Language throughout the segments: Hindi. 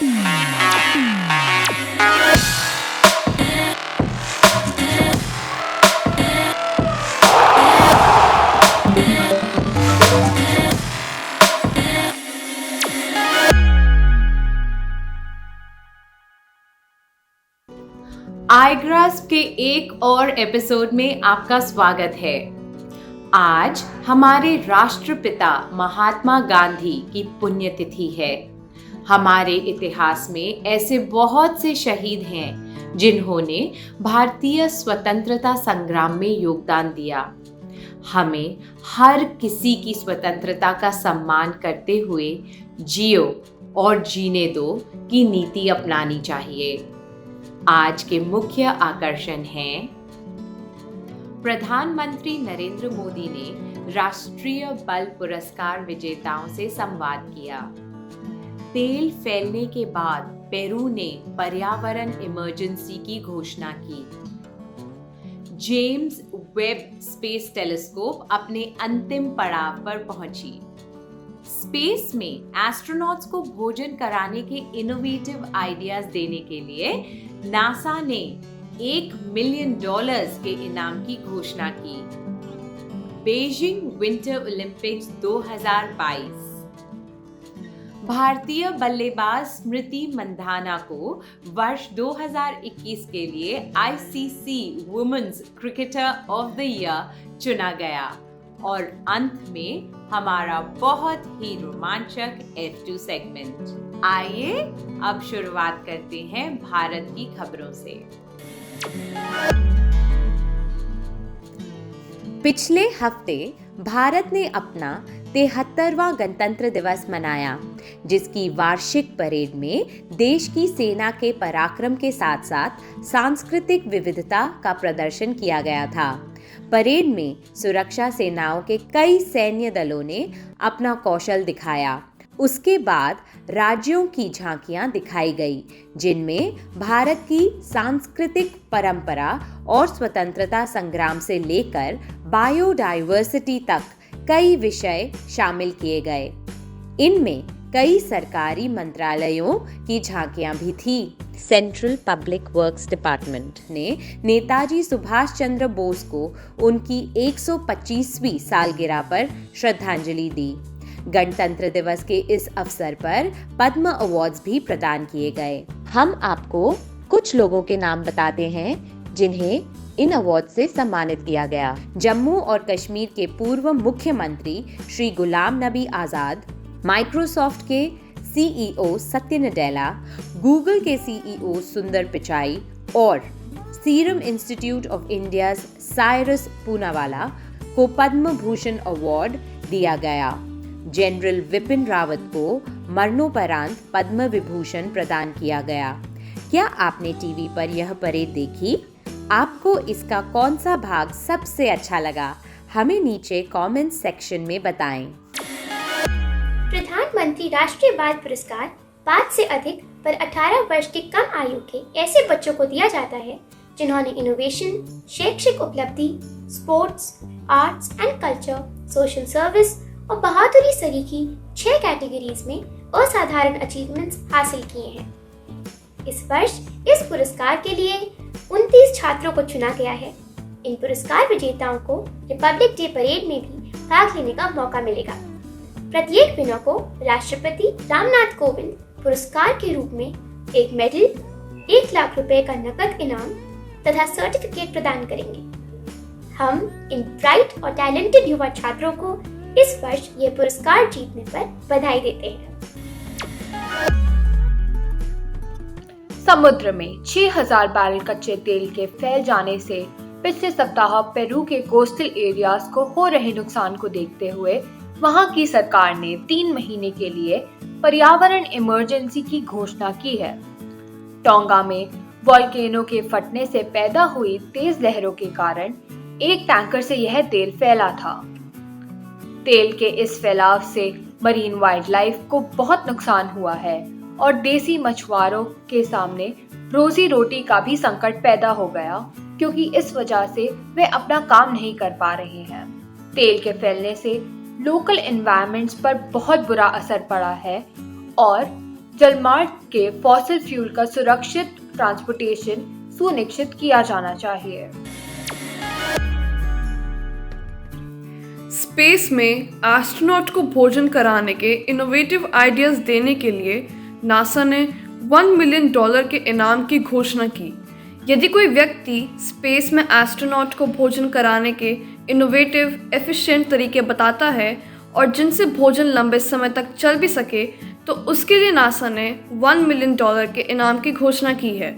iGrasp के एक और एपिसोड में आपका स्वागत है। आज हमारे राष्ट्रपिता महात्मा गांधी की पुण्यतिथि है। हमारे इतिहास में ऐसे बहुत से शहीद हैं जिन्होंने भारतीय स्वतंत्रता संग्राम में योगदान दिया। हमें हर किसी की स्वतंत्रता का सम्मान करते हुए जियो और जीने दो की नीति अपनानी चाहिए। आज के मुख्य आकर्षण हैं प्रधानमंत्री नरेंद्र मोदी ने राष्ट्रीय बल पुरस्कार विजेताओं से संवाद किया। तेल फैलने के बाद पेरू ने पर्यावरण इमरजेंसी की घोषणा की। जेम्स वेब स्पेस टेलीस्कोप अपने अंतिम पड़ाव पर पहुंची। स्पेस में एस्ट्रोनॉट्स को भोजन कराने के इनोवेटिव आइडियाज देने के लिए नासा ने $1 मिलियन के इनाम की घोषणा की। Beijing winter Olympics 2022। भारतीय बल्लेबाज स्मृति मंधाना को वर्ष 2021 के लिए ICC women's cricketer of the year चुना गया। और अंत में हमारा बहुत ही रोमांचक F2 सेगमेंट। आइए अब शुरुआत करते हैं भारत की खबरों से। पिछले हफ्ते भारत ने अपना 73वां गणतंत्र दिवस मनाया, जिसकी वार्षिक परेड में देश की सेना के पराक्रम के साथ साथ सांस्कृतिक विविधता का प्रदर्शन किया गया था। परेड में सुरक्षा सेनाओं के कई सैन्य दलों ने अपना कौशल दिखाया। उसके बाद राज्यों की झांकियां दिखाई गई, जिनमें भारत की सांस्कृतिक परंपरा और स्वतंत्रता संग्राम से लेकर बायोडायवर्सिटी तक कई विषय शामिल किए गए। इनमें कई सरकारी मंत्रालयों की झांकियां भी थी। सेंट्रल पब्लिक वर्क्स डिपार्टमेंट ने नेताजी सुभाष चंद्र बोस को उनकी 125वीं सालगिरह पर श्रद्धांजलि दी। गणतंत्र दिवस के इस अवसर पर पद्म अवार्ड्स भी प्रदान किए गए। हम आपको कुछ लोगों के नाम बताते हैं जिन्हें इन अवार्ड से सम्मानित किया गया। जम्मू और कश्मीर के पूर्व मुख्यमंत्री श्री गुलाम नबी आजाद, माइक्रोसॉफ्ट के CEO सत्य नडेला, गूगल के CEO सुंदर पिचाई और serum institute of India Cyrus Poonawalla को पद्म भूषण अवार्ड दिया गया। जनरल विपिन रावत को मरणोपरांत पद्म विभूषण प्रदान किया गया। क्या आपने टीवी पर यह परेड देखी? आपको इसका कौन सा भाग सबसे अच्छा लगा? हमें नीचे कमेंट सेक्शन में बताएं। प्रधानमंत्री राष्ट्रीय बाल पुरस्कार 5 से अधिक पर 18 वर्ष के कम आयु के ऐसे बच्चों को दिया जाता है जिन्होंने इनोवेशन, शैक्षिक उपलब्धि, sports, arts and culture, social service और बहादुरी सरीखी 6 कैटेगरीज में असाधारण अचीवमेंट्स हासिल किए हैं। इस वर्ष इस पुरस्कार के लिए 29 छात्रों को चुना गया है। इन पुरस्कार विजेताओं को रिपब्लिक डे परेड में भी भाग लेने का मौका मिलेगा। प्रत्येक विनर को राष्ट्रपति रामनाथ कोविंद पुरस्कार के रूप में एक मेडल, 1 लाख रुपए का नकद इनाम तथा सर्टिफिकेट प्रदान करेंगे। हम इन ब्राइट और टैलेंटेड युवा छात्रों को इस वर्ष ये पुरस्कार जीतने पर बधाई देते हैं। समुद्र में 6000 बैरल कच्चे तेल के फैल जाने से पिछले सप्ताह पेरू के कोस्टल एरियाज को हो रहे नुकसान को देखते हुए वहां की सरकार ने 3 महीने के लिए पर्यावरण इमरजेंसी की घोषणा की है। टोंगा में वोल्केनो के फटने से पैदा हुई तेज लहरों के कारण एक टैंकर से यह तेल फैला था। तेल के इस फैलाव से मरीन वाइल्ड लाइफ को बहुत नुकसान हुआ है और देसी मछुआरों के सामने रोजी रोटी का भी संकट पैदा हो गया, क्योंकि इस वजह से वे अपना काम नहीं कर पा रहे हैं। तेल के फैलने से लोकल एनवायरनमेंट्स पर बहुत बुरा असर पड़ा है और जलमार्ग के फॉसिल फ्यूल का सुरक्षित ट्रांसपोर्टेशन सुनिश्चित किया जाना चाहिए। स्पेस में एस्ट्रोनॉट को भोजन कराने के इनोवेटिव आइडियाज देने के लिए नासा ने $1 मिलियन के इनाम की घोषणा की। यदि कोई व्यक्ति स्पेस में एस्ट्रोनॉट को भोजन कराने के इनोवेटिव, एफिशिएंट तरीके बताता है और जिनसे भोजन लंबे समय तक चल भी सके, तो उसके लिए नासा ने $1 मिलियन के इनाम की घोषणा की है,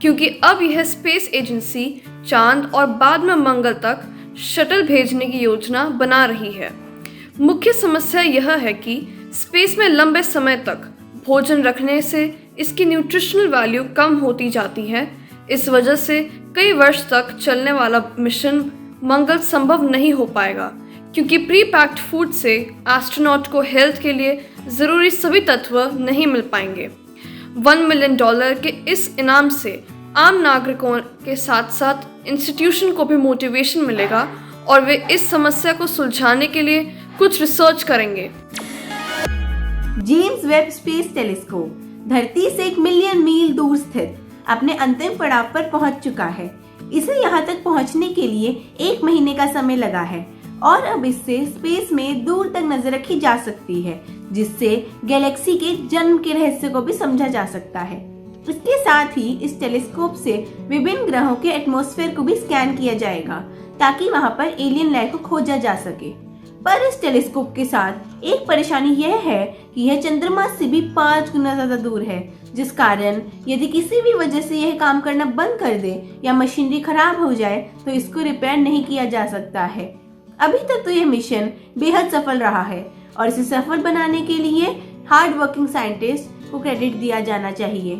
क्योंकि अब यह स्पेस एजेंसी चांद और बाद में मंगल तक शटल भेजने की योजना बना रही है। मुख्य समस्या यह है कि स्पेस में लंबे समय तक भोजन रखने से इसकी न्यूट्रिशनल वैल्यू कम होती जाती है। इस वजह से कई वर्ष तक चलने वाला मिशन मंगल संभव नहीं हो पाएगा, क्योंकि प्री पैक्ड फूड से एस्ट्रोनॉट को हेल्थ के लिए ज़रूरी सभी तत्व नहीं मिल पाएंगे। $1 मिलियन के इस इनाम से आम नागरिकों के साथ साथ इंस्टीट्यूशन को भी मोटिवेशन मिलेगा और वे इस समस्या को सुलझाने के लिए कुछ रिसर्च करेंगे। जेम्स वेब स्पेस टेलीस्कोप धरती से 1 मिलियन मील दूर स्थित अपने अंतिम पड़ाव पर पहुंच चुका है। इसे यहां तक पहुंचने के लिए 1 महीने का समय लगा है और अब इससे स्पेस में दूर तक नजर रखी जा सकती है, जिससे गैलेक्सी के जन्म के रहस्य को भी समझा जा सकता है। इसके साथ ही इस टेलीस्कोप से विभिन्न ग्रहों के एटमॉस्फेयर को भी स्कैन किया जाएगा, ताकि वहां पर एलियन लाइफ को खोजा जा सके। पर इस टेलीस्कोप के साथ एक परेशानी यह है कि यह चंद्रमा से भी 5 गुना ज्यादा दूर है, जिस कारण यदि किसी भी वजह से यह काम करना बंद कर दे या मशीनरी खराब हो जाए तो इसको रिपेयर नहीं किया जा सकता है। अभी तक तो यह मिशन बेहद सफल रहा है और इसे सफल बनाने के लिए हार्ड वर्किंग साइंटिस्ट को क्रेडिट दिया जाना चाहिए।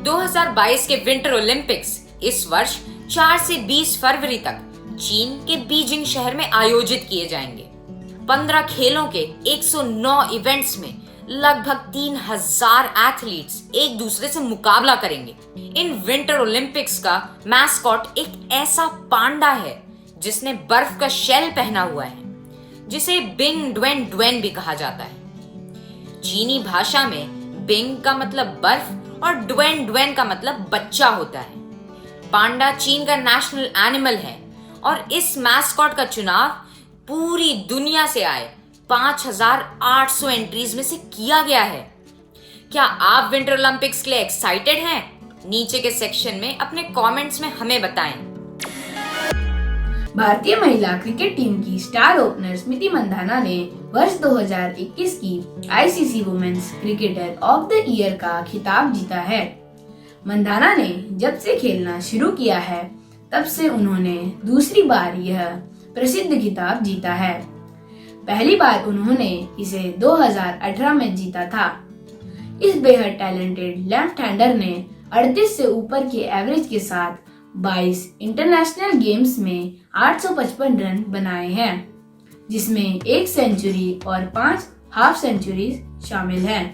2022 के विंटर ओलंपिक्स इस वर्ष 4 से 20 फरवरी तक चीन के बीजिंग शहर में आयोजित किए जाएंगे। 15 खेलों के 109 इवेंट्स में लगभग 3000 एथलीट्स एक दूसरे से मुकाबला करेंगे। इन विंटर ओलंपिक्स का मैस्कॉट एक ऐसा पांडा है जिसने बर्फ का शेल पहना हुआ है, जिसे बिंग ड्वेन ड्वेन भी कहा जाता है। चीनी भाषा में बिंग का मतलब बर्फ और ड्वेन ड्वेन का मतलब बच्चा होता है। पांडा चीन का नेशनल एनिमल है और इस मैस्कॉट का चुनाव पूरी दुनिया से आए 5800 एंट्रीज में से किया गया है। क्या आप विंटर ओलंपिक्स के लिए एक्साइटेड हैं? नीचे के सेक्शन में अपने कमेंट्स में हमें बताएं। भारतीय महिला क्रिकेट टीम की स्टार ओपनर स्मृति मंधाना ने वर्ष 2021 की ICC women's cricketer of the year का खिताब जीता है। मंधाना ने जब से खेलना शुरू किया है तब से उन्होंने दूसरी बार यह प्रसिद्ध खिताब जीता है। पहली बार उन्होंने इसे 2018 में जीता था। इस बेहद टैलेंटेड लेफ्ट हैंडर ने 38 से ऊपर के एवरेज के साथ 22 इंटरनेशनल गेम्स में 855 रन बनाए हैं, जिसमें 1 सेंचुरी और 5 हाफ सेंचुरीज शामिल हैं।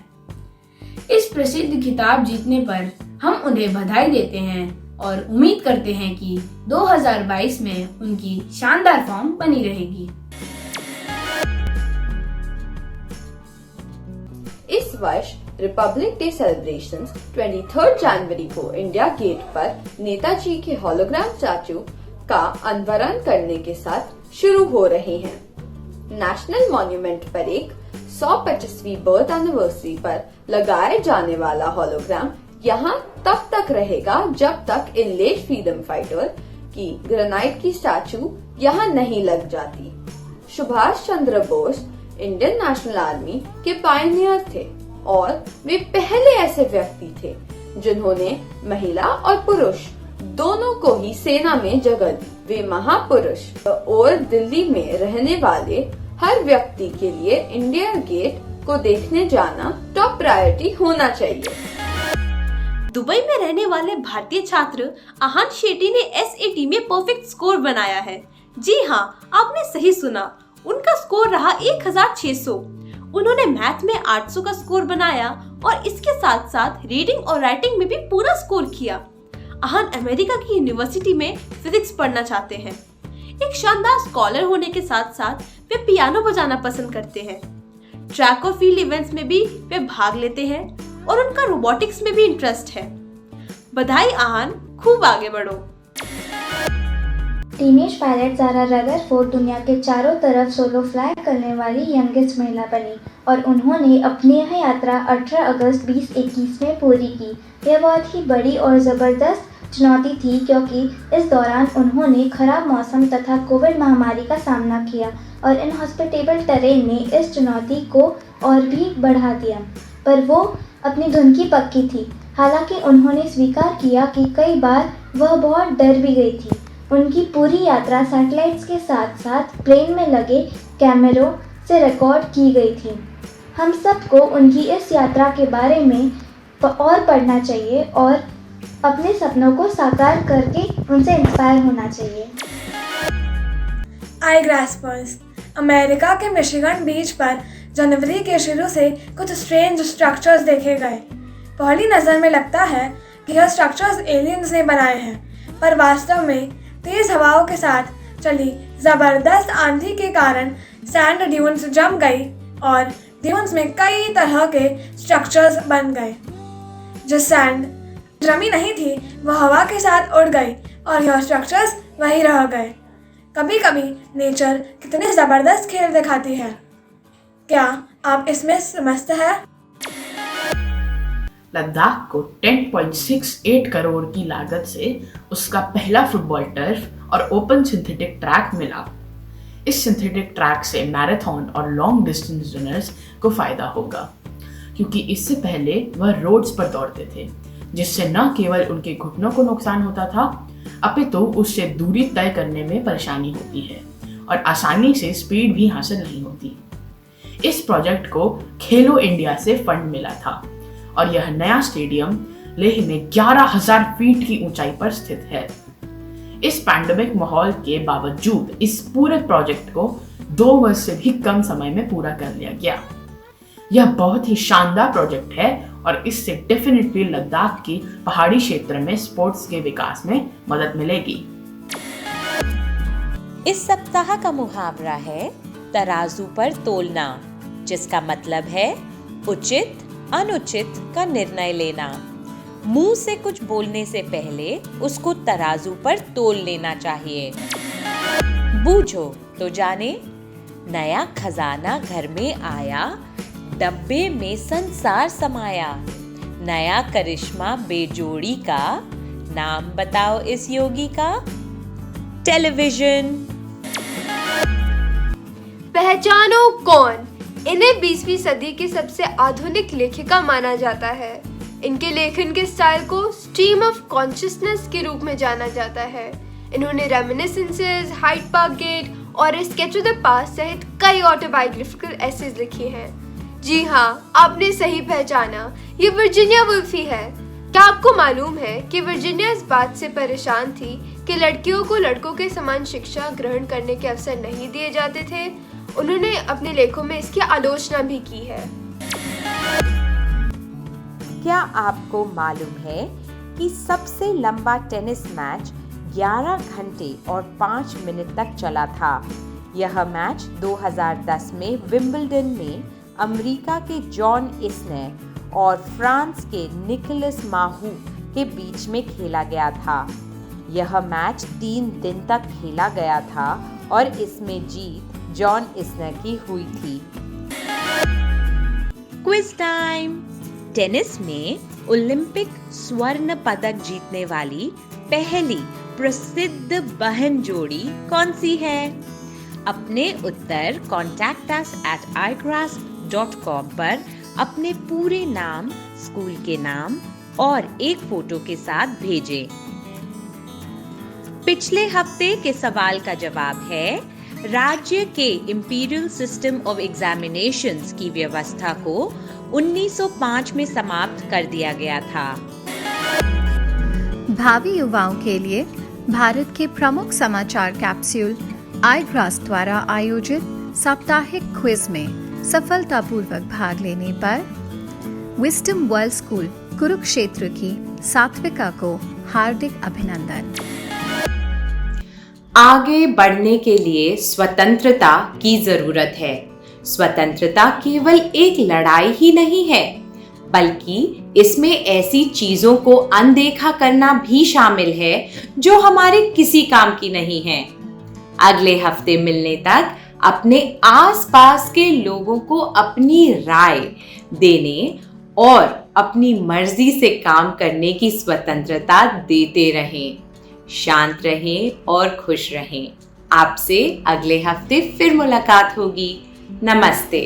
इस प्रसिद्ध खिताब जीतने पर हम उन्हें बधाई देते हैं और उम्मीद करते हैं कि 2022 में उनकी शानदार फॉर्म बनी रहेगी। इस वर्ष रिपब्लिक डे सेलिब्रेशंस 23 जनवरी को इंडिया गेट पर नेताजी के होलोग्राम स्टैचू का अनावरण करने के साथ शुरू हो रहे हैं। नेशनल मॉन्यूमेंट पर एक 125वीं बर्थ एनिवर्सरी पर लगाए जाने वाला होलोग्राम यहाँ तब तक रहेगा जब तक इनलेट फ्रीडम फाइटर की ग्रेनाइट की स्टैचू यहाँ नहीं लग जाती। Subhash Chandra Bose Indian national army के पायनियर थे और वे पहले ऐसे व्यक्ति थे जिन्होंने महिला और पुरुष दोनों को ही सेना में जगह दी। वे महापुरुष और दिल्ली में रहने वाले हर व्यक्ति के लिए इंडिया गेट को देखने जाना टॉप प्रायोरिटी होना चाहिए। दुबई में रहने वाले भारतीय छात्र आहान शेट्टी ने SAT में परफेक्ट स्कोर बनाया है। जी हाँ, आपने सही सुना, उनका स्कोर रहा 1600। उन्होंने मैथ में 800 का स्कोर बनाया और इसके साथ साथ रीडिंग और राइटिंग में भी पूरा स्कोर किया। आहान अमेरिका की यूनिवर्सिटी में फिजिक्स पढ़ना चाहते हैं। एक शानदार स्कॉलर होने के साथ साथ वे पियानो बजाना पसंद करते हैं। ट्रैक और फील्ड इवेंट्स में भी वे भाग लेते हैं और उनका रोबोटिक्स में भी इंटरेस्ट है। बधाई आहान, खूब आगे बढ़ो। टीनेज पायलट ज़ारा रदरफोर्ड दुनिया के चारों तरफ सोलो फ्लाई करने वाली यंगेस्ट महिला बनी और उन्होंने अपनी यह यात्रा 18 अगस्त 2021 में पूरी की। यह बहुत ही बड़ी और ज़बरदस्त चुनौती थी क्योंकि इस दौरान उन्होंने खराब मौसम तथा कोविड महामारी का सामना किया और इनहॉस्पिटेबल टेरेन ने इस चुनौती को और भी बढ़ा दिया, पर वो अपनी धुन की पक्की थी। हालांकि उन्होंने स्वीकार किया कि कई बार वह बहुत डर भी गई थी। उनकी पूरी यात्रा सैटेलाइट्स के साथ साथ प्लेन में लगे कैमरों से रिकॉर्ड की गई थी। हम सबको उनकी इस यात्रा के बारे में और पढ़ना चाहिए और अपने सपनों को साकार करके उनसे इंस्पायर होना चाहिए। आई ग्रास्पर्स। अमेरिका के मिशिगन बीच पर जनवरी के शुरू से कुछ स्ट्रेंज स्ट्रक्चर्स देखे गए। पहली नज़र में लगता है कि यह स्ट्रक्चर्स एलियंस ने बनाए हैं, पर वास्तव में तेज हवाओं के साथ चली ज़बरदस्त आंधी के कारण सैंड ड्यून्स जम गई और ड्यून्स में कई तरह के स्ट्रक्चर्स बन गए। जो सैंड जमी नहीं थी वह हवा के साथ उड़ गई और यह स्ट्रक्चर्स वहीं रह गए। कभी कभी नेचर कितने ज़बरदस्त खेल दिखाती है, क्या आप इसमें समझते हैं? लद्दाख को 10.68 करोड़ की लागत से उसका पहला फुटबॉल टर्फ और ओपन सिंथेटिक ट्रैक मिला। इस सिंथेटिक ट्रैक से मैराथन और लॉन्ग डिस्टेंस रनर्स को फायदा होगा, क्योंकि इससे पहले वह रोड्स पर दौड़ते थे, जिससे न केवल उनके घुटनों को नुकसान होता था, अपितु उससे दूरी तय करने में परेशानी होती है और आसानी से स्पीड भी हासिल नहीं होती। इस प्रोजेक्ट को खेलो इंडिया से फंड मिला था और यह नया स्टेडियम लेह में 11,000 फीट की ऊंचाई पर स्थित है। इस पैंडेमिक माहौल के बावजूद इस पूरे प्रोजेक्ट को 2 वर्ष से भी कम समय में पूरा कर लिया गया। यह बहुत ही शानदार प्रोजेक्ट है और इससे डेफिनेटली लद्दाख की पहाड़ी क्षेत्र में स्पोर्ट्स के विकास में मदद मिलेगी। इस सप्ताह का मुहावरा है तराजू पर तोलना, जिसका मतलब है उचित अनुचित का निर्णय लेना। मुंह से कुछ बोलने से पहले उसको तराजू पर तोल लेना चाहिए। बूझो तो जाने, नया खजाना घर में आया, डब्बे में संसार समाया। नया करिश्मा बेजोड़ी का, नाम बताओ इस योगी का? टेलीविजन। पहचानो कौन? इन्हें 20वीं सदी की सबसे आधुनिक लेखिका माना जाता है। इनके लेखन के स्टाइल को स्ट्रीम ऑफ कॉन्शियसनेस के रूप में जाना जाता है। इन्होंने रेमिनिसेंसेस, हाइड पार्क गेट और स्केच ऑफ द पास्ट सहित कई ऑटोबायोग्राफिकल एसेज लिखी हैं। जी हाँ, आपने सही पहचाना, ये वर्जीनिया वुल्फ ही है। क्या आपको मालूम है कि वर्जीनिया इस बात से परेशान थी कि लड़कियों को लड़कों के समान शिक्षा ग्रहण करने के अवसर नहीं दिए जाते थे? उन्होंने अपने लेखों में इसकी आलोचना भी की है। क्या आपको मालूम है कि सबसे लंबा टेनिस मैच 11 घंटे और 5 मिनट तक चला था? यह मैच 2010 में विंबलडन में अमेरिका के जॉन इस्नर और फ्रांस के निकोलस माहू के बीच में खेला गया था। यह मैच 3 दिन तक खेला गया था और इसमें जीत जॉन इस्नर की हुई थी। Quiz time. टेनिस में ओलंपिक स्वर्ण पदक जीतने वाली पहली प्रसिद्ध बहन जोड़ी कौन सी है? अपने उत्तर contactus@igrasp.com पर अपने पूरे नाम, स्कूल के नाम और एक फोटो के साथ भेजें। पिछले हफ्ते के सवाल का जवाब है, राज्य के इंपीरियल सिस्टम ऑफ एग्जामिनेशंस की व्यवस्था को 1905 में समाप्त कर दिया गया था। भावी युवाओं के लिए भारत के प्रमुख समाचार कैप्सूल iGras द्वारा आयोजित साप्ताहिक क्विज में सफलतापूर्वक भाग लेने पर विस्डम वर्ल्ड स्कूल कुरुक्षेत्र की सात्विका को हार्दिक अभिनंदन। आगे बढ़ने के लिए स्वतंत्रता की जरूरत है। स्वतंत्रता केवल एक लड़ाई ही नहीं है, बल्कि इसमें ऐसी चीजों को अनदेखा करना भी शामिल है जो हमारे किसी काम की नहीं है। अगले हफ्ते मिलने तक अपने आसपास के लोगों को अपनी राय देने और अपनी मर्जी से काम करने की स्वतंत्रता देते रहें। शांत रहें और खुश रहें। आपसे अगले हफ्ते फिर मुलाकात होगी। नमस्ते।